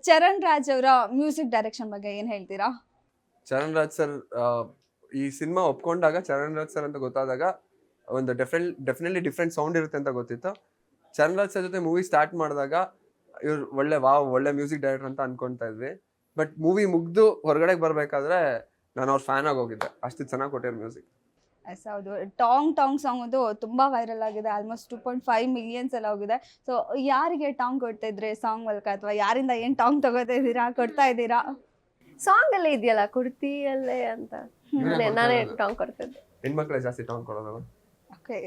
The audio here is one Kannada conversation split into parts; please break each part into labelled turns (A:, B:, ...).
A: ಚರಣ್ ರಾಜ್ ಅವರ ಮ್ಯೂಸಿಕ್ ಡೈರೆಕ್ಷನ್ ಬಗ್ಗೆ ಏನ್ ಹೇಳ್ತೀರಾ?
B: ಚರಣ್ ರಾಜ್ ಸರ್ ಈ ಸಿನಿಮಾ ಒಪ್ಕೊಂಡಾಗ ಚರಣ್ ರಾಜ್ ಸರ್ ಅಂತ ಗೊತ್ತಾದಾಗ ಒಂದು ಡೆಫಿನೆಟ್ಲಿ ಡಿಫ್ರೆಂಟ್ ಸೌಂಡ್ ಇರುತ್ತೆ ಅಂತ ಗೊತ್ತಿತ್ತು. ಚರಣ್ ರಾಜ್ ಸರ್ ಜೊತೆ ಮೂವಿ ಸ್ಟಾರ್ಟ್ ಮಾಡಿದಾಗ ಇವ್ರು ಒಳ್ಳೆ ಮ್ಯೂಸಿಕ್ ಡೈರೆಕ್ಟರ್ ಅಂತ ಅನ್ಕೊಂತಾ ಇದ್ವಿ. ಬಟ್ ಮೂವಿ ಮುಗ್ದು ಹೊರಗಡೆ ಬರ್ಬೇಕಾದ್ರೆ ನಾನು ಅವ್ರ ಫ್ಯಾನ್ ಆಗಿ ಹೋಗಿದ್ದೆ, ಅಷ್ಟು ಚೆನ್ನಾಗಿ ಕೊಟ್ಟಿರೋ ಮ್ಯೂಸಿಕ್.
A: ಹೌದು, ಟಾಂಗ್ ಸಾಂಗ್ ಒಂದು ತುಂಬಾ ವೈರಲ್ ಆಗಿದೆ, ಆಲ್ಮೋಸ್ಟ್ 2.5 ಮಿಲಿಯನ್ಸ್ ಎಲ್ಲ ಹೋಗಿದೆ. ಸೊ ಯಾರಿಗೆ ಟಾಂಗ್ ಕೊಡ್ತಾ ಇದ್ರಿ ಸಾಂಗ್ ಮೂಲಕ, ಅಥವಾ ಯಾರಿಂದ ಏನ್ ಟಾಂಗ್ ಕೊಡ್ತಾ ಇದ್ದೀರಾ?
C: ಸಾಂಗ್ ಅಲ್ಲೇ ಇದೆಯಲ್ಲ ಕುಡ್ತಿಯಲ್ಲೇ ಅಂತ, ನಾನೇ ಟಾಂಗ್ ಕೊಡ್ತಿದ್ದೆ.
B: ಹೆಣ್ಮಕ್ಳೆ ಜಾಸ್ತಿ ಟಾಂಗ್ ಕೊಡೋದಲ್ಲ,
A: ಓಕೆ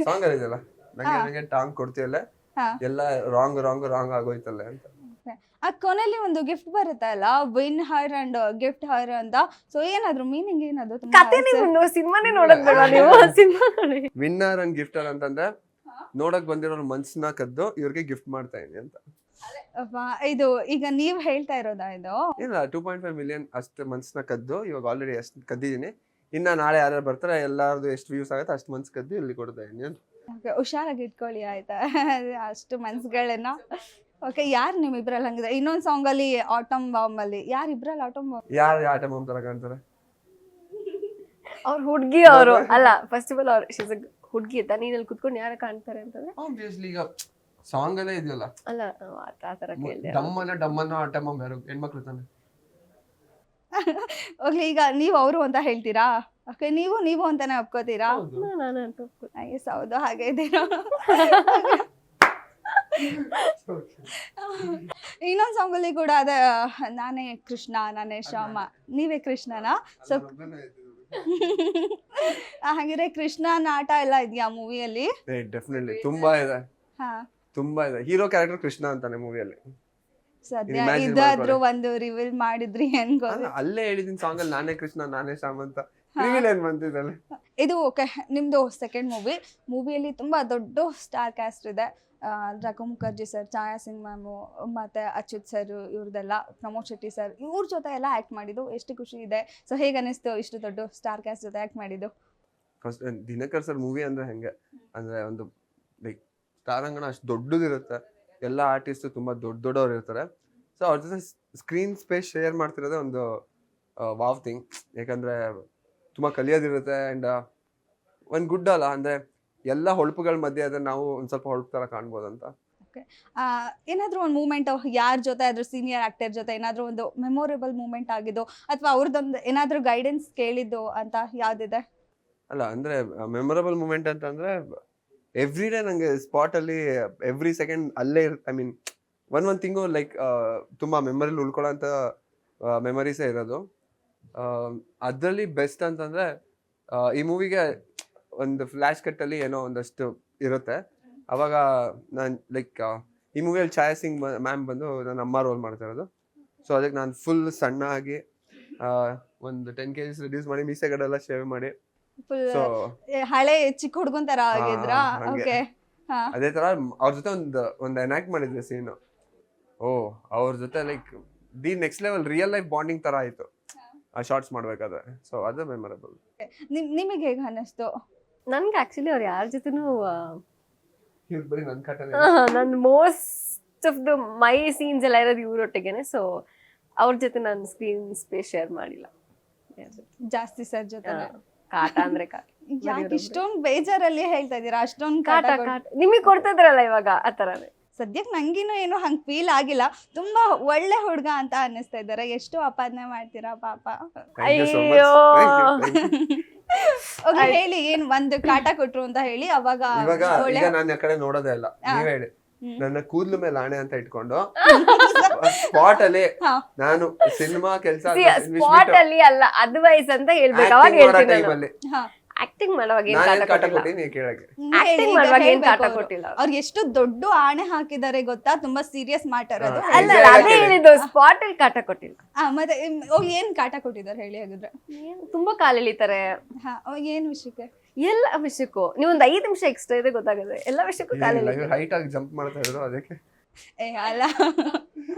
B: ಸಾಂಗ್ ಅಲ್ಲಿ ಇದೆಯಲ್ಲ, ನಂಗೆ ಟಾಂಗ್ ಕೊಡ್ತೀಯಲ್ಲ ಎಲ್ಲ ರಾಂಗ್ ಆಗೋಯ್ತಲ್ಲ ಅಂತ.
A: ಆ ಕೊನೆಯಲ್ಲಿ ಒಂದು ಗಿಫ್ಟ್ ಬರುತ್ತೆ ಅಲ್ಲ, ವಿನ್ ಹರ್ ಅಂಡ್ ಗಿಫ್ಟ್ ಹರ್ ಅಂತ. ಸೊ ಏನಾದ್ರು ಮೀನಿಂಗ್ ಏನದು?
C: ಸಿನಿಮಾನೇ ನೋಡೋದ್ ಬೇಡ ನೀವು, ಸಿನಿಮಾ ನೋಡಿ.
B: ವಿನ್ನರ್ ಅಂಡ್ ಗಿಫ್ಟರ್ ಅಂತಂದ್ರೆ ನೋಡಕ್ ಬಂದಿರೋರು ಮನ್ಸನ್ನ ಕದ್ದು ಇವ್ರಿಗೆ ಗಿಫ್ಟ್ ಮಾಡ್ತಾ ಇದೀನಿ ಅಂತ.
A: ಇದು ಈಗ ನೀವ್ ಹೇಳ್ತಾ ಇರೋದಾ? ಇದು
B: ಇಲ್ಲ, 2.5 ಮಿಲಿಯನ್ ಅಷ್ಟು ಮನ್ಸನ್ನ ಕದ್ದು ಇವಾಗ ಆಲ್ರೆಡಿ ಅಷ್ಟು ಕದ್ದಿದ್ದೀನಿ. ಇನ್ನ ನಾಳೆ ಯಾರ್ಯಾರು ಬರ್ತಾರೆ ಎಲ್ಲಾರ್ದು ಎಷ್ಟು ವ್ಯೂಸ್ ಆಗುತ್ತೆ ಅಷ್ಟು ಮನ್ಸ್ ಕದ್ದು ಇಲ್ಲಿ ಕೊಡ್ತಾ ಇದೀನಿ ಅಂತ.
A: ಹುಷಾರಾಗಿ ಇಟ್ಕೊಳ್ಳಿ ಆಯ್ತಾ, ಅಷ್ಟು ಮನ್ಸುಗಳನ್ನ. ಓಕೆ, ಯಾರು ನಿಮ್ ಇಬ್ರಲ್ಲಿ ಹಂಗಿದೆ? ಇನ್ನೊಂದ್ ಸಾಂಗ್ ಅಲ್ಲಿ ಆಟಮ್ ಬಾಂಬ್ ಅಲ್ಲಿ ಯಾರು ಇಬ್ರಲ್ಲಿ ಆಟಮ್ ಬಾಂಬ್?
B: ಯಾರು ಆಟಮ್ ಬಾಂಬ್ ತರ ಕಾಣ್ತಾರೆ?
C: ಅವ್ರ ಹುಡ್ಗಿ ಅವರು ಅಲ್ಲ, ಫಸ್ಟ್ ಆಫ್ ಆಲ್ ಅವ್ರ ಹುಡ್ಗಿ ಅಂತ ನೀನಲ್ಲಿ ಕುತ್ಕೊಂಡು ಯಾರ ಕಾಣ್ತಾರೆ ಅಂತಂದ್ರೆ
B: ಆಬ್ವಿಯಸ್ಲಿ ಈಗ ಸಾಂಗ್ ಅಲ್ಲೇ ಇದೆಯಲ್ಲ,
C: ಅಲ್ಲ ಆ ತರ ಕೇಳಿದೆ.
B: ಡಮ್ಮನ್ನ ಆಟಮ್ ಬಾಂಬ್ ಯಾರು? ಹೆಣ್ಮಕ್ಳು ತಾನೆ.
A: ಓಕೆ, ಈಗ ನೀವು ಅವರು ಅಂತ ಹೇಳ್ತೀರಾ? ಓಕೆ, ನೀವು ಅಂತಾನೆ ಒಪ್ಕೋತೀರಾ?
C: ನಾನು ಅಂತ
A: ಹೌದು, ಹಾಗೆ ಇದ್ದೀರಾ. ಇನ್ನೊಂದ್ ಸಾಂಗ್ ಅಲ್ಲಿ ಕೂಡ ಅದೇ, ನಾನೇ ಕೃಷ್ಣ ನಾನೇ ಶ್ಯಾಮ ನೀವೇ ಕೃಷ್ಣನಾ? ಸೊ ಹಾಗಿದ್ರೆ ಕೃಷ್ಣ ನಾಟ ಎಲ್ಲ ಇದೆಯಾ ಮೂವಿಯಲ್ಲಿ?
B: ಡೆಫಿನೆಟ್ಲಿ ತುಂಬಾ ಇದೆ. ಹೀರೋ ಕ್ಯಾರೆಕ್ಟರ್ ಕೃಷ್ಣ ಅಂತಾನೆ ಮೂವಿಯಲ್ಲಿ.
A: ಸದ್ಯ ಇದಾದ್ರೂ ಒಂದು ರಿವೀಲ್ ಮಾಡಿದ್ರಿ ಅನ್ಕೋದು.
B: ಅಲ್ಲೇ ಹೇಳಿದೀನಿ ಸಾಂಗ್ ಅಲ್ಲಿ ನಾನೇ ಕೃಷ್ಣ ನಾನೇ ಶ್ಯಾಮ್ ಅಂತ. ರಿವೀಲ್ ಏನ್ ಬಂತಿದ್ದಲ್ಲ
A: ಇದು. ಓಕೆ, ನಿಮ್ದು ಸೆಕೆಂಡ್ ಮೂವಿಯಲ್ಲಿ ತುಂಬಾ ದೊಡ್ಡ ಸ್ಟಾರ್ ಕ್ಯಾಸ್ಟ್ ಇದೆ. ರಘು ಮುಖರ್ಜಿ ಸರ್, ಛಾಯಾ ಸಿಂಗ್ ಮ್ಯಾಮು, ಮತ್ತೆ ಅಚ್ಯುತ್ ಸರ್, ಇವ್ರದೆಲ್ಲ, ಪ್ರಮೋದ್ ಶೆಟ್ಟಿ ಸರ್, ಇವ್ರ ಜೊತೆ ಎಲ್ಲ ಆಕ್ಟ್ ಮಾಡಿದ್ದು ಎಷ್ಟು ಖುಷಿ ಇದೆ. ಸೊ ಹೇಗೆ ಅನಿಸ್ತು ಇಷ್ಟು ದೊಡ್ಡ ಸ್ಟಾರ್ ಕ್ಯಾಸ್ಟ್ ಜೊತೆ ಆಕ್ಟ್ ಮಾಡಿದ್ದು?
B: ಫಸ್ಟ್ ದಿನಕರ್ ಸರ್ ಮೂವಿ ಅಂದ್ರೆ ಹೆಂಗೆ ಅಂದ್ರೆ ಒಂದು ಲೈಕ್ ತಾರಾಂಗಣ ಅಷ್ಟು ದೊಡ್ಡದಿರುತ್ತೆ, ಎಲ್ಲ ಆರ್ಟಿಸ್ಟ್ ತುಂಬಾ ದೊಡ್ಡವ್ರು ಇರ್ತಾರೆ. ಸೊ ಅವ್ರ ಜೊತೆ ಸ್ಕ್ರೀನ್ ಸ್ಪೇಸ್ ಶೇರ್ ಮಾಡ್ತಿರೋದೇ ಒಂದು ವಾವ್ ಥಿಂಗ್. ಯಾಕಂದ್ರೆ ತುಂಬಾ ಕಲಿಯೋದಿರುತ್ತೆ ಅಂಡ್ ಒಂದ್ ಗುಡ್ ಅಲ್ಲ ಅಂದ್ರೆ ಎಲ್ಲ ಹೊಳಪುಗಳ ಮಧ್ಯೆ ಅದನ್ನ ನಾವು ಒಂದ್ ಸ್ವಲ್ಪ ಹೊಳಪು ತರ ಕಾಣ್ಬೋದಂತ.
A: ಏನಾದ್ರೂ ಒಂದು ಮೂಮೆಂಟ್ ಯಾರ ಜೊತೆ ಆದ್ರೂ ಸೀನಿಯರ್ ಆಕ್ಟರ್ ಜೊತೆ ಏನಾದ್ರೂ ಒಂದು ಮೆಮೊರೇಬಲ್ ಮೂಮೆಂಟ್ ಆಗಿದ್ದು, ಅಥವಾ ಅವ್ರದ್ದೊಂದು ಏನಾದ್ರೂ ಗೈಡೆನ್ಸ್ ಕೇಳಿದ್ದು ಅಂತ ಯಾವ್ದಿದೆ?
B: ಅಲ್ಲ ಅಂದ್ರೆ ಮೆಮೊರೇಬಲ್ ಮೂಮೆಂಟ್ ಅಂತಂದ್ರೆ ಎವ್ರಿ ಡೇ ನಂಗೆ ಸ್ಪಾಟ್ ಅಲ್ಲಿ ಎವ್ರಿ ಸೆಕೆಂಡ್ ಅಲ್ಲೇ ಐ ಮೀನ್ ಒಂದ್ ತಿಂಗು ಲೈಕ್ ತುಂಬಾ ಮೆಮೊರಿಲಿ ಉಳ್ಕೊಳ್ಳೋಂಥ ಮೆಮೊರೀಸೇ ಇರೋದು. ಅದರಲ್ಲಿ ಬೆಸ್ಟ್ ಅಂತಂದ್ರೆ ಈ ಮೂವಿಗೆ ಒಂದು ಫ್ಲಾಶ್ ಕಟ್ ಅಲ್ಲಿ ಏನೋ ಒಂದಷ್ಟು ಇರುತ್ತೆ. ಅವಾಗ ನಾನು ಲೈಕ್ ಈ ಮೂವಿಯಲ್ಲಿ ಛಾಯಾ ಸಿಂಗ್ ಮ್ಯಾಮ್ ಬಂದು ನನ್ನ ಅಮ್ಮ ರೋಲ್ ಮಾಡ್ತಾ ಇರೋದು. ಸೊ ಅದಕ್ಕೆ ನಾನು ಫುಲ್ ಸಣ್ಣ ಆಗಿ ಒಂದು 10 kg ರಿಡ್ಯೂಸ್ ಮಾಡಿ ಮೀಸೆಗಡೆಲ್ಲ ಶೇವ್ ಮಾಡಿ
A: ಹಳೆ ಚಿಕ್ಕ ಹುಡುಗನ್ ತರ ಆಗಿದ್ರಾ? ಓಕೆ,
B: ಅದೇ ತರ ಅವ್ರ ಜೊತೆ ಒಂದು ಎನಾಕ್ಟ್ ಮಾಡಿದ್ವಿ ಸೀನು. ಅವ್ರ ಜೊತೆ like the next level real life bonding ತರ ಆಯ್ತು ಆ ಶಾರ್ಟ್ಸ್ ಮಾಡ್ಬೇಕಾದ್ರೆ. ಸೊ ಅದು ಮೆಮೊರೇಬಲ್.
A: ನಿಮಗೆ ಹೇಗೆ ಅನ್ನಿಸ್ತು?
C: ನನ್ಗೆ ಆಕ್ಚುಲಿ ಅವ್ರು ಯಾರ ಜೊತೆನೂ
B: ಬರೀ ನನ್ನ ಕಟ್ಟನೆ
C: ನನ್ most of the my scenes ಎಲ್ಲ ಇರೋದು ಇವ್ರೊಟ್ಟಿಗೆನೆ. ಸೊ ಅವ್ರ ಜೊತೆ ನಾನು ಸ್ಕ್ರೀನ್ ಸ್ಪೇಸ್ ಶೇರ್ ಮಾಡಿಲ್ಲ
A: ಜಾಸ್ತಿ. ಸರ್ ಜೊತೆ
C: ಕಾಟ ಅಂದ್ರೆ ಕಾಟ.
A: ಯಾಕೆ ಇಷ್ಟೊಂದು ಬೇಜಾರಲ್ಲಿ ಹೇಳ್ತಾ ಇದೀರಾ? ಅಷ್ಟೊಂದು
C: ಕಾಟ ನಿಮಗೆ ಕೊಡ್ತಾ ಇದ್ರಲ್ಲ ಇವಾಗ ಆ ತರನೇ.
A: ಸದ್ಯಕ್ಕೆ ನಂಗಿನೂ ಏನು ಹಂಗ್ ಫೀಲ್ ಆಗಿಲ್ಲ. ತುಂಬಾ ಒಳ್ಳೆ ಹುಡ್ಗ ಅಂತ ಅನ್ನಿಸ್ತಾ ಇದ್ದಾರೆ. ಎಷ್ಟು ಅಪಾದನೆ ಮಾಡ್ತೀರಾ ಪಾಪ.
C: ಅಯ್ಯೋ
A: ಓಕೆ, ಹೇಳಿ ಏನ್ ಒಂದು ಕಾಟ ಕೊಟ್ರು ಅಂತ ಹೇಳಿ. ಅವಾಗ
B: ಈಗ ನಾನು ಆ ಕಡೆ ನೋಡೋದೇ ಇಲ್ಲ, ನೀವ್ ಹೇಳಿ. ನನ್ನ ಕೂದ್ಲು ಮೇಲೆ ಆಣೆ ಅಂತ ಇಟ್ಕೊಂಡು ಸ್ಪಾಟ್ ಅಲ್ಲಿ ನಾನು ಸಿನಿಮಾ ಕೆಲಸ
C: ಸ್ಪಾಟ್ ಅಲ್ಲಿ ಅಲ್ಲ ಅಡ್ವೈಸ್ ಅಂತ ಹೇಳ್ಬೇಕು. ಅವಾಗ ಹೇಳ್ತೀನಿ ಆಕ್ಟಿಂಗ್ ಮಾಡುವಾಗ ಏನ್ ಕಾಟ ಕೊಟ್ಟಿಲ್ಲ. ಆಕ್ಟಿಂಗ್ ಮಾಡುವಾಗ ಏನ್ ಕಾಟ ಕೊಟ್ಟಿಲ್ಲ.
A: ಅವ್ರು ಎಷ್ಟು ದೊಡ್ಡ ಆಣೆ ಹಾಕಿದ್ದಾರೆ ಗೊತ್ತಾ? ತುಂಬಾ ಸೀರಿಯಸ್ ಮ್ಯಾಟರ್ ಅದು.
C: ಅಲ್ಲ ಅದೇ ಹೇಳಿದ್ದು, ಸ್ಪಾಟ್ ಅಲ್ಲಿ ಕಾಟ ಕೊಟ್ಟಿಲ್ಲ.
A: ಮತ್ತೆ ಏನ್ ಕಾಟ ಕೊಟ್ಟಿದ್ದಾರೆ ಹೇಳಿ ಹಾಗಿದ್ರೆ?
C: ತುಂಬಾ ಕಾಲ್ ಎಳಿತಾರೆ.
A: ಏನ್ ವಿಷಯಕ್ಕೆ?
C: ಎಲ್ಲ ವಿಷಯಕ್ಕೂ ನೀವೊಂದು 5 ನಿಮಿಷ ಎಕ್ಸ್ಟ್ರಾ ಇದೆ ಗೊತ್ತಾಗುತ್ತೆ. ಎಲ್ಲ ವಿಷಯಕ್ಕೂ ಕಾಲ್ ಎಳಿತಾರೆ.
B: ಹೈಟ್ ಆಗಿ ಜಂಪ್ ಮಾಡ್ತಾ ಇದ್ರು ಅದಕ್ಕೆ.
A: ಅಲ್ಲ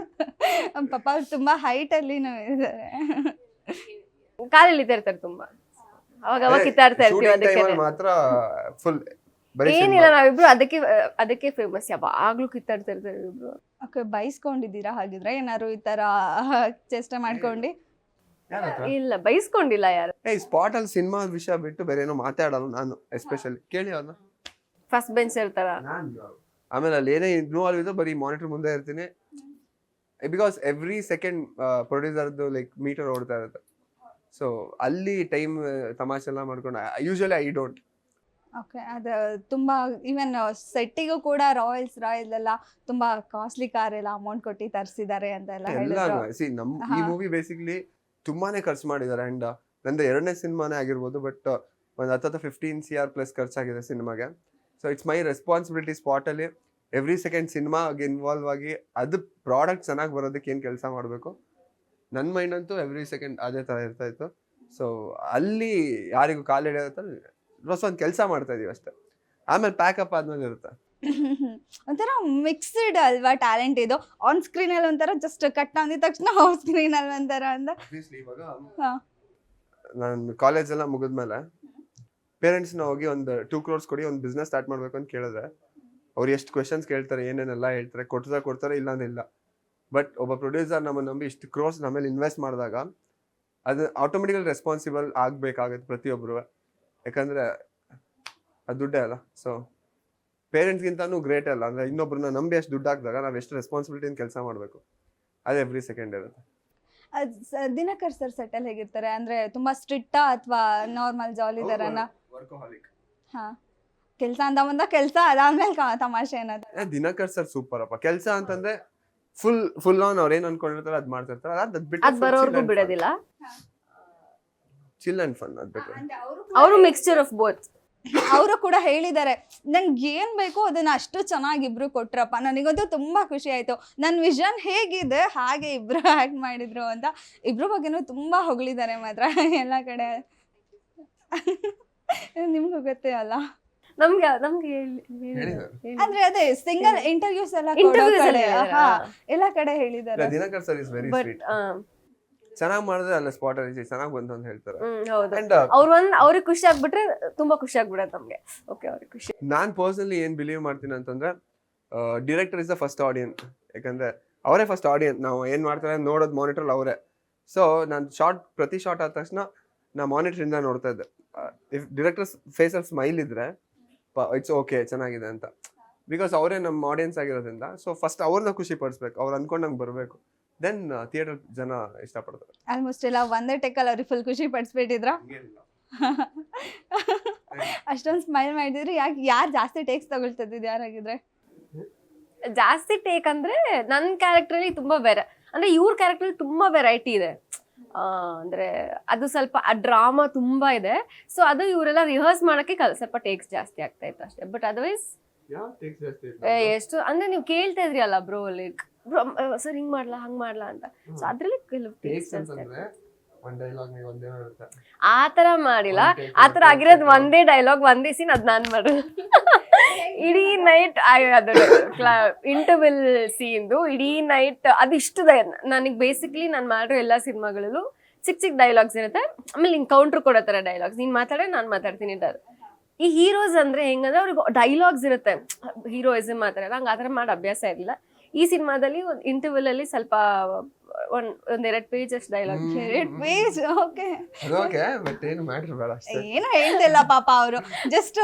A: ಪಾಪ ಅವ್ರು ತುಂಬಾ ಹೈಟ್ ಅಲ್ಲಿ ಇದ್ದಾರೆ.
C: ಕಾಲ್ ಎಳಿತಾ ಇರ್ತಾರೆ ತುಂಬಾ. ಅವಾಗ ಕಿತ್ತಾಡ್ತಾ ಇರ್ತೀವಿ ಅದಕ್ಕೆ
B: ಮಾತ್ರ ಫುಲ್ ಬರೀ
C: ಏನಿಲ್ಲ, ನಾವಿಬ್ರು ಅದಕ್ಕೆ ಫೇಮಸ್, ಯಾವಾಗ್ಲೂ ಕಿತ್ತಾಡ್ತಿರ್ತಾರೆ ಇಬ್ರು.
A: ಓಕೆ, ಬೈಸ್ಕೊಂಡಿದ್ದೀರಾ ಹಾಗಿದ್ರೆ ಏನಾದ್ರು ಈ ತರ ಚೇಷ್ಟೆ ಮಾಡ್ಕೊಂಡು?
C: ಇಲ್ಲ, ಬೈಸ್ಕೊಂಡಿಲ್ಲ ಯಾರು.
B: ಸ್ಪಾಟ್ ಅಲ್ಲಿ ಸಿನಿಮಾ ವಿಷಯ ಬಿಟ್ಟು ಬೇರೆ ಏನೋ ಮಾತಾಡಲ್ಲ ನಾನು, ಎಸ್ಪೆಷಲಿ ಕೇಳಿ ಅವ್ರನ್ನ.
C: ಫಸ್ಟ್ ಬೆಂಚ್ ಇರ್ತಾರ.
B: ಆಮೇಲೆ ಅಲ್ಲಿ ಏನೇ ಇನ್ವಾಲ್ವ್ ಇದ್ದು ಬರೀ ಮಾನಿಟರ್ ಮುಂದೆ ಇರ್ತೀನಿ, ಬಿಕಾಸ್ ಎವ್ರಿ ಸೆಕೆಂಡ್ ಪ್ರೊಡ್ಯೂಸರ್ದು ಲೈಕ್ ಮೀಟರ್ ಓಡ್ತಾ ಇರುತ್ತೆ. ಸೊ ಅಲ್ಲಿ ಟೈಮ್ ತಮಾಷೆ ಎಲ್ಲ ಮಾಡ್ಕೊಂಡು ಯೂಶಲಿ ಐ ಡೋಂಟ್.
A: ಓಕೆ, ಅದು ತುಂಬಾ ಈವನ್ ಸೆಟ್ಟಿಗೂ ಕೂಡ ರಾಯಲ್ಸ್ ಎಲ್ಲ ತುಂಬಾ ಕಾಸ್ಟ್ಲಿ ಕಾರ್ ಎಲ್ಲ ಅಮೌಂಟ್ ಕೊಟ್ಟು ತರಿಸಿದ್ದಾರೆ ಅಂತ ಎಲ್ಲ ಹೇಳಿದ್ರು.
B: ಈ ಮೂವಿ ಬೇಸಿಕ್ಲಿ ತುಂಬಾನೇ ಖರ್ಚು ಮಾಡಿದ್ದಾರೆ. ಅಂಡ್ ನಂದು 2ನೇ ಸಿನಿಮಾನೇ ಆಗಿರ್ಬೋದು, ಬಟ್ ಒಂದು 15 CR ಪ್ಲಸ್ ಖರ್ಚಾಗಿದೆ ಸಿನಿಮಾಗೆ. So it's my responsibility spot ಅಲ್ಲಿ ಎವ್ರಿ ಸೆಕೆಂಡ್ ಸಿನಿಮಾಗೆ ಇನ್ವಾಲ್ವ್ ಆಗಿ ಅದು ಪ್ರಾಡಕ್ಟ್ ಚೆನ್ನಾಗಿ ಬರೋದಕ್ಕೆ ಏನು ಕೆಲಸ ಮಾಡಬೇಕು, ನನ್ನ ಮೈಂಡ್ ಅಂತೂ ಎವ್ರಿ ಸೆಕೆಂಡ್ ಅದೇ ಥರ ಇರ್ತಾ ಇತ್ತು. ಸೊ ಅಲ್ಲಿ ಯಾರಿಗೂ ಕಾಲು ಹಿಡಿಯೋದ್ರಲ್ಲಿ ಒಂದು ಕೆಲಸ ಮಾಡ್ತಾ ಇದೀವಿ ಅಷ್ಟೇ. ಆಮೇಲೆ ಪ್ಯಾಕಪ್ ಆದ್ಮೇಲೆ ಇರುತ್ತೆ.
A: ಒಂಥರ ಮಿಕ್ಸ್ಡ್ ಅಲ್ವಾ ಟ್ಯಾಲೆಂಟ್ ಇದು. ಆನ್ ಸ್ಕ್ರೀನ್ ಅಲ್ಲಿ ಒಂಥರ ಜಸ್ಟ್ ಕಟ್ ಅಂದಿದ ತಕ್ಷಣ ಆಫ್ ಸ್ಕ್ರೀನ್ ಅಲ್ಲಿ ಒಂಥರ ಅಂತ.
B: ಇವಾಗ ನಾನು ಕಾಲೇಜ್ ಎಲ್ಲ ಮುಗಿದ್ಮೇಲೆ ಪೇರೆಂಟ್ಸ್ನ ಹೋಗಿ ಒಂದು 2 crores ಕೊಡಿ, ಒಂದು ಬಿಸ್ನೆಸ್ ಸ್ಟಾರ್ಟ್ ಮಾಡ್ಬೇಕು ಅಂತ ಕೇಳಿದ್ರೆ ಅವ್ರು ಎಷ್ಟು ಕ್ವೆಶನ್ಸ್ ಕೇಳ್ತಾರೆ, ಏನೇನೆಲ್ಲ ಹೇಳ್ತಾರೆ, ಕೊಡ್ತಾರೆ ಇಲ್ಲ ಅಂದ್ರೆ ಇಲ್ಲ. ಬಟ್ ಒಬ್ಬ ಪ್ರೊಡ್ಯೂಸರ್ ನಮ್ಮನ್ನು ನಂಬಿ ಇಷ್ಟು ಕ್ರೋರ್ಸ್ ನಮ್ಮೇಲೆ ಇನ್ವೆಸ್ಟ್ ಮಾಡಿದಾಗ ಅದು ಆಟೋಮೆಟಿಕಲಿ ರೆಸ್ಪಾನ್ಸಿಬಲ್ ಆಗಬೇಕಾಗುತ್ತೆ ಪ್ರತಿಯೊಬ್ಬರು, ಯಾಕಂದರೆ ಅದು ದುಡ್ಡೇ ಅಲ್ಲ. ಸೊ ಪೇರೆಂಟ್ಸ್ಗಿಂತನೂ ಗ್ರೇಟ್ ಅಲ್ಲ, ಅಂದರೆ ಇನ್ನೊಬ್ರನ್ನ ನಂಬಿ ಅಷ್ಟು ದುಡ್ಡು ಹಾಕಿದಾಗ ನಾವು ಎಷ್ಟು ರೆಸ್ಪಾನ್ಸಿಬಿಲಿಟಿನ ಕೆಲಸ ಮಾಡಬೇಕು, ಅದು ಎವ್ರಿ ಸೆಕೆಂಡ್ ಇರುತ್ತೆ.
A: ದಿನಕರ್ ಸರ್ ಸೆಟಲ್ ಹೇಗಿರ್ತಾರೆ ಅಂದ್ರೆ ತುಂಬಾ ಸ್ಟ್ರಿಕ್ಟಾ ಅಥವಾ ನಾರ್ಮಲ್ ಜಾಲಿ ತರನ? ಹಾ, ಕೆಲಸ ಅಂತ ಬಂದ ಕೆಲಸ, ಅದಾದ್ಮೇಲೆ ತಮಾಷೆ ಏನಾದ್ರು?
B: ದಿನಕರ್ ಸರ್ ಸೂಪರ್ ಅಪ್ಪ. ಕೆಲಸ ಅಂತಂದ್ರೆ ಫುಲ್ ಆನ್ ಅವ್ರು ಏನ್ ಅನ್ಕೊಂಡಿರ್ತಾರೆ ಅದ್ ಮಾಡ್ತಿರ್ತಾರೆ.
C: ಅದ್ ಬರೋರ್ಗು ಬಿಡೋದಿಲ್ಲ.
B: ಚಿಲ್ ಅಂಡ್ ಫನ್, ಅದ್ ಬಿಟ್ರೆ
C: ಅವರು ಮಿಕ್ಸ್ಚರ್ ಆಫ್ ಬೋತ್.
A: ಅವರು ಕೂಡ ಹೇಳಿದ್ದಾರೆ, ನಂಗೆ ಏನ್ ಬೇಕು ಅದನ್ನ ಅಷ್ಟು ಚೆನ್ನಾಗಿ ಇಬ್ರು ಕೊಟ್ರಪ್ಪ, ನನಗಂತೂ ತುಂಬಾ ಖುಷಿ ಆಯ್ತು, ನನ್ನ ವಿಷನ್ ಹೇಗಿದೆ ಹಾಗೆ ಇಬ್ರು ಆಕ್ಟ್ ಮಾಡಿದ್ರು ಅಂತ. ಇಬ್ರು ಬಗ್ಗೆನೂ ತುಂಬಾ ಹೊಗಳಿದ್ದಾರೆ ಮಾತ್ರ ಎಲ್ಲ ಕಡೆ. ನಿಮ್ಗೂ ಗೊತ್ತೇ ಅಲ್ಲ,
C: ನಮ್ಗೆ
A: ಅಂದ್ರೆ ಅದೇ ಸಿಂಗಲ್ ಇಂಟರ್ವ್ಯೂಸ್ ಎಲ್ಲ ಎಲ್ಲ ಕಡೆ ಹೇಳಿದ್ದಾರೆ.
B: Dinakar sir is very sweet. ಚೆನ್ನಾಗಿ ಮಾಡಿದ್ರೆ ಅಲ್ಲ ಸ್ಪಾಟ್ ಅಲ್ಲಿ ಚೆನ್ನಾಗಿ ಬಂತು ಅಂತ ಹೇಳ್ತಾರೆ.
C: ಅವ್ರಿಗೆ ಖುಷಿ ಆಗ್ಬಿಟ್ರೆ ತುಂಬಾ ಖುಷಿ ಆಗ್ಬಿಡತ್ತೆ ನಮ್ಗೆ. ಓಕೆ, ಅವ್ರಿಗೆ ಖುಷಿ.
B: ನಾನ್ ಪರ್ಸನಲಿ ಏನ್ ಬಿಲೀವ್ ಮಾಡ್ತೀನಿ ಅಂತಂದ್ರೆ director is the first audience. ಯಾಕಂದ್ರೆ ಅವರೇ ಫಸ್ಟ್ ಆಡಿಯನ್ಸ್. ನಾವು ಏನ್ ಮಾಡ್ತಾರೆ ನೋಡೋದು ಮಾನಿಟರ್ ಅವರೇ. ಸೊ ನಾನು ಪ್ರತಿ ಶಾರ್ಟ್ ಆದ ತಕ್ಷಣ ನಾ ಮಾನಿಟರ್ ಇಂದ ನೋಡ್ತಾ ಇದ್ದೆ. ಇಫ್ ಡಿರೆಕ್ಟರ್ ಫೇಸ್ ಅಲ್ಲಿ ಸ್ಮೈಲ್ ಇದ್ರೆ ಇಟ್ಸ್ ಓಕೆ, ಚೆನ್ನಾಗಿದೆ ಅಂತ. ಬಿಕಾಸ್ ಅವರೇ ನಮ್ಮ ಆಡಿಯನ್ಸ್ ಆಗಿರೋದ್ರಿಂದ. ಸೊ ಫಸ್ಟ್ ಅವ್ರನ್ನ ಖುಷಿ ಪಡಿಸ್ಬೇಕು, ಅವ್ರು ಅನ್ಕೊಂಡಂಗೆ ಬರಬೇಕು, ದೆನ್ ಥಿಯೇಟರ್ ಜನ ಇಷ್ಟಪಡ್ತಾರೆ.
A: ಆಲ್ಮೋಸ್ಟ್ ಎಲ್ಲ ಒಂದೇ ಟೆಕ್ಕಲ್ಲಿ ಅವ್ರಿಗೆ ಫುಲ್ ಖುಷಿ ಪಡಿಸ್ಬಿಟ್ಟಿದ್ರ? ಅಷ್ಟೊಂದು ಸ್ಮೈಲ್ ಮಾಡಿದ್ರಿ. ಯಾರು ಜಾಸ್ತಿ ಟೇಕ್ಸ್ ತಗೊಳ್ತಿದ್ದು ಯಾರಾಗಿದ್ರೆ?
C: ಜಾಸ್ತಿ ಟೇಕ್ ಅಂದ್ರೆ ನನ್ನ ಕ್ಯಾರೆಕ್ಟರ್ ಅಲ್ಲಿ ತುಂಬಾ ಬೇರೆ, ಅಂದ್ರೆ ಇವ್ರ ಕ್ಯಾರೆಕ್ಟರ್ ಅಲ್ಲಿ ತುಂಬಾ ವೆರೈಟಿ ಇದೆ. ಅಂದ್ರೆ ಅದು ಸ್ವಲ್ಪ ಆ ಡ್ರಾಮಾ ತುಂಬಾ ಇದೆ. ಸೊ ಅದು ಇವರೆಲ್ಲ ರಿಹರ್ಸ್ ಮಾಡಕ್ಕೆ ಸ್ವಲ್ಪ ಟೇಕ್ಸ್ ಜಾಸ್ತಿ ಆಗ್ತಾ ಇತ್ತು ಅಷ್ಟೇ. ಬಟ್ ಅದರ್ವೈಸ್ ಎಷ್ಟು ಅಂದ್ರೆ ನೀವು ಕೇಳ್ತಾ ಇದ್ರಿ ಅಲ್ಲ ಬ್ರೋ, ಲೈಕ್ ಸರ್ ಹಿಂಗ್ ಮಾಡ್ಲಾ ಹಂಗ್ ಮಾಡ್ಲಾ ಅಂತ. ಸೊ ಅದ್ರಲ್ಲಿ ಕೆಲವು ಟೇಕ್ಸ್ ಆತರ ಮಾಡಿಲ್ಲ. ಆತರ ಆಗಿರೋದು ಒಂದೇ ಡೈಲಾಗ್, ಒಂದೇ ಸೀನ್, ಅದ್ ನಾನ್ ಮಾಡೋದು. ಇಡೀ ನೈಟ್ ಇಂಟರ್ವೆಲ್ ಸೀನ್ದು ಇಡೀ ನೈಟ್ ಅದಿಷ್ಟು ನನಗೆ ಬೇಸಿಕ್ಲಿ ನಾನು ಮಾಡಿರೋ ಎಲ್ಲಾ ಸಿನಿಮಾಗಳಲ್ಲೂ ಚಿಕ್ಕ ಡೈಲಾಗ್ಸ್ ಇರುತ್ತೆ. ಆಮೇಲೆ ನಿನ್ ಕೌಂಟರ್ ಕೊಡೋ ತರ ಡೈಲಾಗ್ಸ್, ನೀನ್ ಮಾತಾಡೋ ನಾನ್ ಮಾತಾಡ್ತೀನಿ. ಈ ಹೀರೋಸ್ ಅಂದ್ರೆ ಹೆಂಗಂದ್ರೆ ಅವ್ರಿಗೆ ಡೈಲಾಗ್ಸ್ ಇರುತ್ತೆ, ಹೀರೋಯಿಸಮ್ ಮಾತಾಡಲ್ಲ, ಹಂಗ ಆತರ ಮಾಡಿ ಅಭ್ಯಾಸ ಇರಲಿಲ್ಲ. ಈ ಸಿನಿಮಾದಲ್ಲಿ ಒಂದು ಇಂಟರ್ವ್ಯೂಲ್ ಅಲ್ಲಿ ಸ್ವಲ್ಪ ಒಂದೆರಡು ಪೇಜ್ ಅಷ್ಟು ಡೈಲಾಗ್.
A: 2 ಪೇಜ್? ಓಕೆ,
B: ಏನು
A: ಹೇಳ್ತಿಲ್ಲ ಪಾಪ ಅವರು, ಜಸ್ಟ್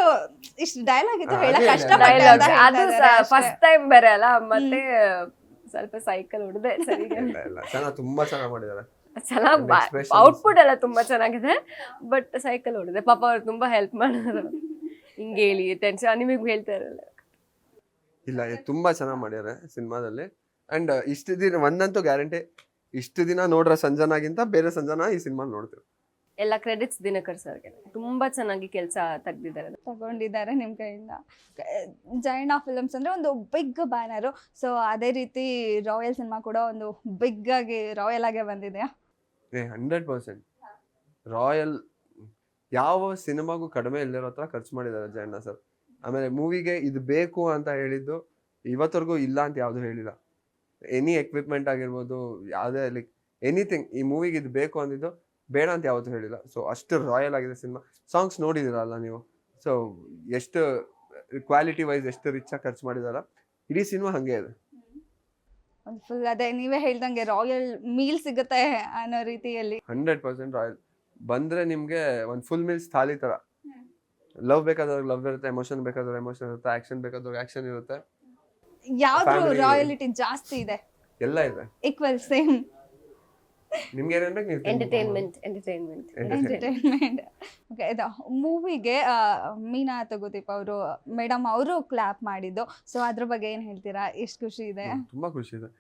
A: ಇಷ್ಟು ಡೈಲಾಗ್ ಇತ್ತು ಹೇಳಕ್ ಕಷ್ಟಪಟ್ಟು.
C: ಅದು ಫಸ್ಟ್ ಟೈಮ್ ಬೇರೆ ಅಲ್ಲ, ಮತ್ತೆ ಸ್ವಲ್ಪ ಸೈಕಲ್ ಹೊಡೆದೆ. ಸರಿ,
B: ತುಂಬಾ ಚೆನ್ನಾಗಿ ಮಾಡಿದ್ದಾರೆ.
C: ಚೆನ್ನಾಗಿ ಔಟ್ಪುಟ್ ಎಲ್ಲ ತುಂಬಾ ಚೆನ್ನಾಗಿದೆ. ಬಟ್ ಸೈಕಲ್ ಹೊಡೆದೆ ಪಾಪ. ಅವ್ರು ತುಂಬಾ ಹೆಲ್ಪ್ ಮಾಡಿದ್ರು. ಹಿಂಗೆ ಹೇಳಿ ಟೆನ್ಷನ್ ನಿಮಗೆ ಹೇಳ್ತಾ ಇರಲ್ಲ.
B: ಇಲ್ಲ, ತುಂಬಾ ಚೆನ್ನಾಗಿ ಮಾಡಿದ್ದಾರೆ ಸಿನಿಮಾದಲ್ಲಿ. ಅಂಡ್ ಇಷ್ಟು ದಿನ ಒಂದಂತೂ ಗ್ಯಾರಂಟಿ, ಇಷ್ಟು ದಿನ ನೋಡ್ರ ಸಂಜನಾಗಿಂತ ಬೇರೆ ಸಂಜನಾ ಈ ಸಿನಿಮಾ ನೋಡ್ತೀವಿ.
C: ಎಲ್ಲ ಕ್ರೆಡಿಟ್ಸ್ ದಿನಕರ್ ಸರ್ಗೆ. ತುಂಬಾ ಚೆನ್ನಾಗಿ ಕೆಲಸ
A: ತಗೊಂಡಿದ್ದಾರೆ ನಿಮ್ ಕೈಯಿಂದ. ಜೈನಾ ಫಿಲ್ಮ್ಸ್ ಅಂದ್ರೆ ಒಂದು ಬಿಗ್ ಬ್ಯಾನರು. ಸೊ ಅದೇ ರೀತಿ ರಾಯಲ್ ಸಿನಿಮಾ ಕೂಡ ಒಂದು ಬಿಗ್ ಆಗಿ ರಾಯಲ್ ಆಗೇ ಬಂದಿದೆ.
B: 100% ರಾಯಲ್ ಯಾವ ಸಿನಿಮಾಗೂ ಕಡಿಮೆ ಇಲ್ಲಿರೋ ಹತ್ರ ಖರ್ಚು ಮಾಡಿದ್ದಾರೆ ಜೈನಾ ಸರ್. ಆಮೇಲೆ ಮೂವಿಗೆ ಇದು ಬೇಕು ಅಂತ ಹೇಳಿದ್ದು ಇವತ್ತವರೆಗೂ ಇಲ್ಲ ಅಂತ ಯಾವುದು ಹೇಳಿಲ್ಲ. ಎನಿ ಎಕ್ವಿಪ್ಮೆಂಟ್ ಆಗಿರ್ಬೋದು, ಯಾವುದೇ ಲೈಕ್ ಎನಿಥಿಂಗ್, ಈ ಮೂವಿಗೆ ಇದು ಬೇಕು ಅಂದಿದ್ದು ಬೇಡ ಅಂತ ಯಾವತ್ತೂ ಹೇಳಿಲ್ಲ. ಸೊ ಅಷ್ಟು ರಾಯಲ್ ಆಗಿದೆ ಸಿನಿಮಾ. ಸಾಂಗ್ಸ್ ನೋಡಿದಿರಲ್ಲ ನೀವು. ಸೊ ಎಷ್ಟು ಕ್ವಾಲಿಟಿ ವೈಸ್ ಎಷ್ಟು ರಿಚ್ ಆಗಿ ಖರ್ಚು ಮಾಡಿದಾರ ಇಡೀ ಸಿನಿಮಾ ಹಂಗೆ ಇದೆ.
A: ಒಂದು ಫುಲ್ ಅದೇ ನೀವೇ ಹೇಳ್ದಂಗೆ ರಾಯಲ್ ಮೀಲ್ ಸಿಗುತ್ತೆ ಅನ್ನೋ ರೀತಿಯಲ್ಲಿ.
B: 100% ರಾಯಲ್. ಬಂದ್ರೆ ನಿಮ್ಗೆ ಒಂದು ಫುಲ್ ಮೀಲ್ಸ್ ಥಾಲಿ ತರ. ಲವ್ ಬೇಕಾದವ್ರಿಗೆ ಲವ್ ಇರುತ್ತೆ, ಎಮೋಷನ್ ಬೇಕಾದವ್ರಿಗೆ ಎಮೋಷನ್ ಇರುತ್ತೆ, ಆಕ್ಷನ್ ಬೇಕಾದವ್ರಿಗೆ ಆಕ್ಷನ್ ಇರುತ್ತೆ.
A: ಯಾವ್ದು
B: Family-
A: ರಾಯಲಿಟಿ ಜಾಸ್ತಿ ಇದೆ?
B: ಎಲ್ಲ ಇದೆ.
A: ಈಕ್ವಲ್ ಸೇಮ್
B: ನಿಮ್ಗೆ ಏನೇನ್ ಬೇಕು ನೀವು
C: ಎಂಟರ್ಟೈನ್ಮೆಂಟ್
A: ಎಂಟರ್ಟೈನ್ಮೆಂಟ್. ಓಕೆ, ಇದು ಮೂವಿಗೆ ಮೀನಾ ತಗೋದೀಪ್ ಅವರು ಮೇಡಮ್ ಅವರು ಕ್ಲಾಪ್ ಮಾಡಿದ್ದು, ಸೊ ಅದ್ರ ಬಗ್ಗೆ ಏನ್ ಹೇಳ್ತೀರಾ? ಎಷ್ಟು ಖುಷಿ ಇದೆ?
B: ತುಂಬಾ ಖುಷಿ ಇದೆ.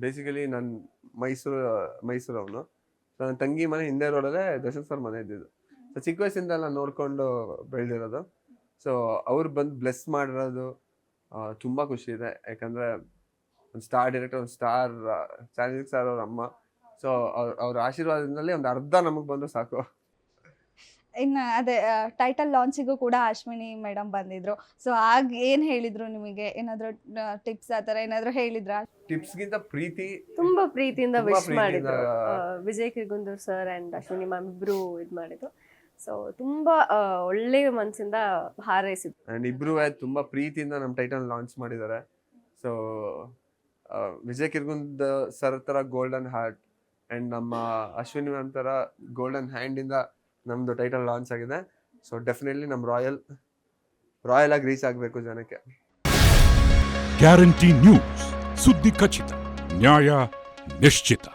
B: ಬೇಸಿಕಲಿ ನಾನು ಮೈಸೂರವನು. ಸೊ ನನ್ನ ತಂಗಿ ಮನೆ ಹಿಂದೆ ರೋಡಲ್ಲೇ ದರ್ಶನ್ ಸರ್ ಮನೆ ಇದ್ದಿದ್ದು. ಸೊ ಚಿಕ್ಕ ವಯಸ್ಸಿಂದೆಲ್ಲ ನೋಡ್ಕೊಂಡು ಬೆಳೆದಿರೋದು. ಸೊ ಅವ್ರು ಬಂದು ಬ್ಲೆಸ್ ಮಾಡಿರೋದು ತುಂಬಾ ಖುಷಿ ಇದೆ. ಯಾಕಂದ್ರೆ ಒಂದು ಸ್ಟಾರ್ ಡೈರೆಕ್ಟರ್, ಒಂದು ಸ್ಟಾರ್ ಚಾನೆಲ್ ಸ್ಟಾರ್ ಅವ್ರ ಅಮ್ಮ. ಸೊ ಅವ್ರ ಆಶೀರ್ವಾದದಲ್ಲಿ ಒಂದು ಅರ್ಧ ನಮಗೆ ಬಂದು ಸಾಕು.
A: ಇನ್ನು ಅದೇ ಟೈಟಲ್ ಲಾಂಚಿಗೂ ಕೂಡ ಅಶ್ವಿನಿ ಮೇಡಮ್ ಬಂದಿದ್ರು, ಸೊ ಆಗ ಏನ್ ಹೇಳಿದ್ರು ನಿಮಗೆ? ಏನಾದ್ರು ಟಿಪ್ಸ್ ಆ ಥರ ಏನಾದ್ರು ಹೇಳಿದ್ರಾ?
B: ಟಿಪ್ಸ್ಗಿಂತ ಪ್ರೀತಿ,
C: ತುಂಬಾ ಪ್ರೀತಿಯಿಂದ
B: ತುಂಬಾ
C: ವಿಶ್
B: ಪ್ರೀತಿಯಿಂದ,
C: ಮಾಡಿದ್ರು. Vijay Kirgundur sir and Ashwini ma'am ಇಬ್ರು ಇದ್ ಮಾಡಿದ್ರು. ಸೊ ತುಂಬಾ ಒಳ್ಳೆ ಮನ್ಸಿಂದ ಹಾರೈಸಿದ್ರು.
B: ಅಂಡ್ ಇಬ್ರು ತುಂಬಾ ಪ್ರೀತಿಯಿಂದ ನಮ್ಮ ಟೈಟಲ್ ಲಾಂಚ್ ಮಾಡಿದ್ದಾರೆ. ಸೊ ವಿಜಯ್ ಕಿರ್ಗುಂದ್ ಸರ್ ತರ ಗೋಲ್ಡನ್ ಹಾರ್ಟ್ ಅಂಡ್ ನಮ್ಮ ಅಶ್ವಿನಿ ಮ್ಯಾಮ್ ತರ ಗೋಲ್ಡನ್ ಹ್ಯಾಂಡ್ ಇಂದ ನಮ್ದು ಟೈಟಲ್ ಲಾಂಚ್ ಆಗಿದೆ. ಸೊ ಡೆಫಿನೆಟ್ಲಿ ನಮ್ಮ ರಾಯಲ್ ಆಗಿ ರೀಚ್ ಆಗಬೇಕು ಜನಕ್ಕೆ.
D: ಗ್ಯಾರಂಟಿ ನ್ಯೂಸ್, ಸುದ್ದಿ ಖಚಿತ, ನ್ಯಾಯ ನಿಶ್ಚಿತ.